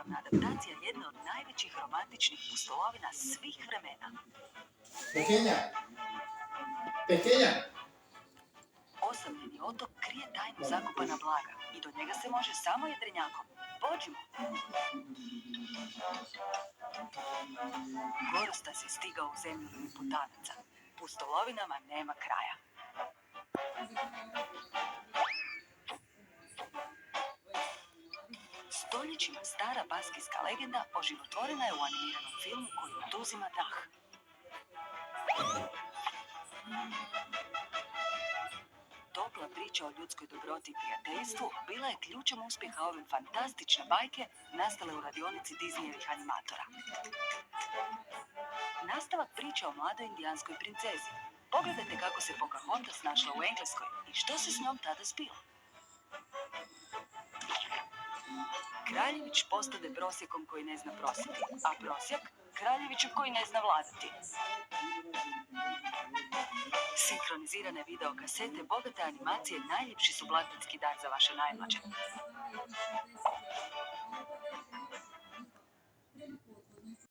originalna adaptacija jedne od najvećih romantičnih pustolovina svih vremena. Pequeña. Pequeña. Osamljeni otok krije tajnu zakopana blaga i do njega se može samo jedrenjakom. Pođimo! Gorostas je stigao u zemlju Liliputanaca. Pustolovinama nema kraja. Stoljećima stara baskijska legenda oživotvorena je u animiranom filmu koji oduzima dah. Topla priča o ljudskoj dobroti i prijateljstvu bila je ključem uspjeha ove fantastične bajke nastale u radionici Disneyevih animatora. Nastavak priča o mladoj indijanskoj princezi. Pogledajte kako se Pocahontas našla u Engleskoj i što se s njom tada zbilo. Kraljević postade prosjekom koji ne zna prositi, a prosjak kraljevićem koji ne zna vladati. Sinkronizirane videokasete, bogate animacije najljepši su blagdanski dar za vaše najmlađe.